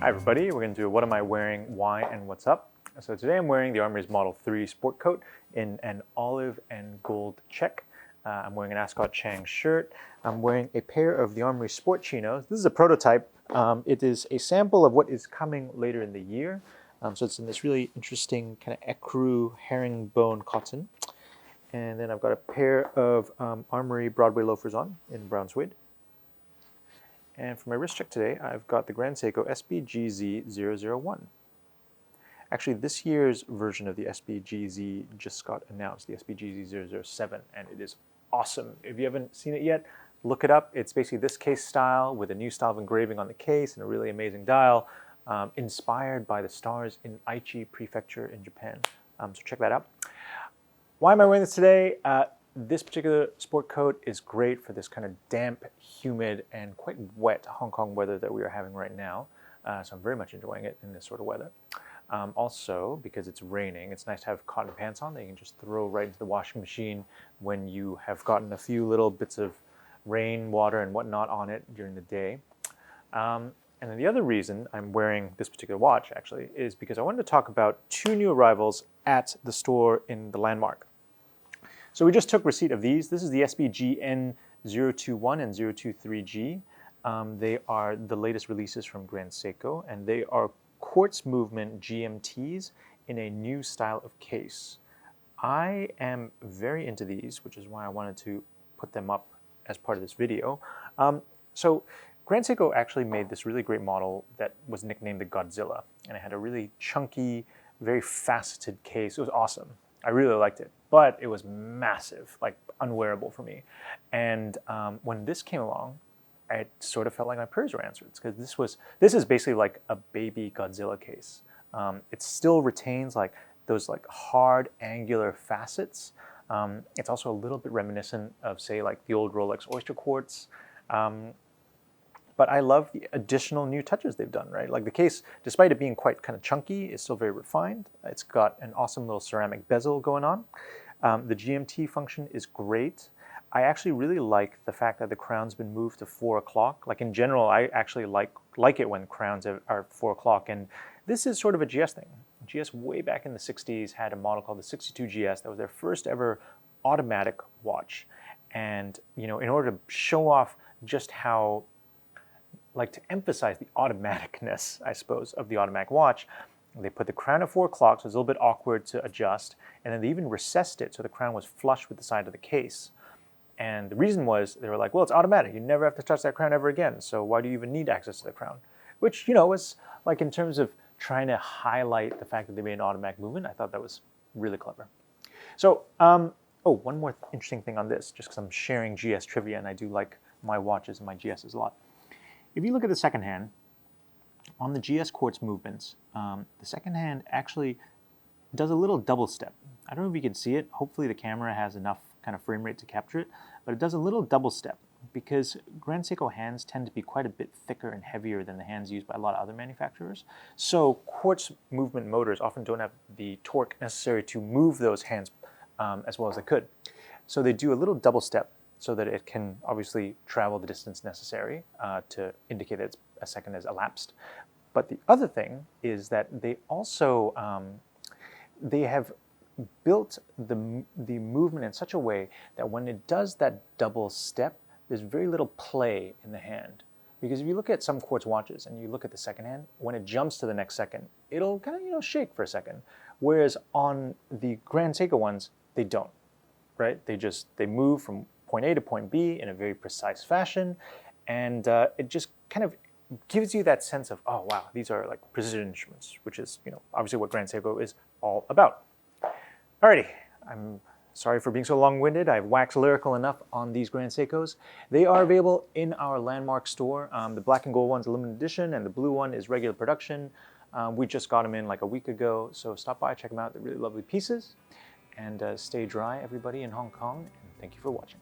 Hi everybody, we're going to do what am I wearing, why, and what's up. So today I'm wearing the Armoury's Model 3 sport coat in an olive and gold check. I'm wearing an Ascot Chang shirt. I'm wearing a pair of the Armoury Sport chinos. This is a prototype. It is a sample of what is coming later in the year. So it's in this really interesting kind of ecru herringbone cotton. And then I've got a pair of Armoury Broadway loafers on in brown suede. And for my wrist check today, I've got the Grand Seiko SBGZ001. Actually, this year's version of the SBGZ just got announced, the SBGZ007, and it is awesome. If you haven't seen it yet, look it up. It's basically this case style with a new style of engraving on the case and a really amazing dial, inspired by the stars in Aichi Prefecture in Japan. So check that out. Why am I wearing this today? This particular sport coat is great for this kind of damp, humid, and quite wet Hong Kong weather that we are having right now. So I'm very much enjoying it in this sort of weather. Also, because it's raining, it's nice to have cotton pants on that you can just throw right into the washing machine when you have gotten a few little bits of rain, water, and whatnot on it during the day. And then the other reason I'm wearing this particular watch, actually, is because I wanted to talk about two new arrivals at the store in the Landmark. So we just took receipt of these. This is the SBGN 021 and 023G. They are the latest releases from Grand Seiko, and they are quartz movement GMTs in a new style of case. I am very into these, which is why I wanted to put them up as part of this video. So Grand Seiko actually made this really great model that was nicknamed the Godzilla, and it had a really chunky, very faceted case. It was awesome. I really liked it, but it was massive, like unwearable for me. And when this came along, it sort of felt like my prayers were answered, because this is basically like a baby Godzilla case. It still retains like those like hard angular facets. It's also a little bit reminiscent of, say, like the old Rolex Oyster Quartz. But I love the additional new touches they've done, right? Like the case, despite it being quite kind of chunky, is still very refined. It's got an awesome little ceramic bezel going on. The GMT function is great. I actually really like the fact that the crown's been moved to 4 o'clock. Like in general, I actually like it when crowns are 4 o'clock. And this is sort of a GS thing. GS way back in the 60s had a model called the 62 GS that was their first ever automatic watch. And in order to show off just how, like to emphasize the automaticness, I suppose, of the automatic watch, they put the crown at 4 o'clock, so it's a little bit awkward to adjust, and then they even recessed it so the crown was flush with the side of the case. And the reason was, they were like, well, it's automatic. You never have to touch that crown ever again, so why do you even need access to the crown? Which, was like in terms of trying to highlight the fact that they made an automatic movement, I thought that was really clever. So, one more interesting thing on this, just because I'm sharing GS trivia and I do like my watches and my GSs a lot. If you look at the second hand, on the GS quartz movements, the second hand actually does a little double step. I don't know if you can see it. Hopefully the camera has enough kind of frame rate to capture it, but it does a little double step because Grand Seiko hands tend to be quite a bit thicker and heavier than the hands used by a lot of other manufacturers. So quartz movement motors often don't have the torque necessary to move those hands as well as they could. So they do a little double step so that it can obviously travel the distance necessary to indicate that a second has elapsed. But the other thing is that they also, they have built the movement in such a way that when it does that double step, there's very little play in the hand. Because if you look at some quartz watches and you look at the second hand, when it jumps to the next second, it'll kind of, shake for a second. Whereas on the Grand Seiko ones, they don't, right? They move from point A to point B in a very precise fashion, and it just kind of gives you that sense of, oh wow, these are like precision instruments, which is obviously what Grand Seiko is all about. Alrighty, I'm sorry for being so long-winded. I've waxed lyrical enough on these Grand Seikos. They are available in our Landmark store. The black and gold one's a limited edition, and the blue one is regular production. We just got them in like a week ago, so stop by, check them out. They're really lovely pieces. And stay dry, everybody in Hong Kong, and thank you for watching.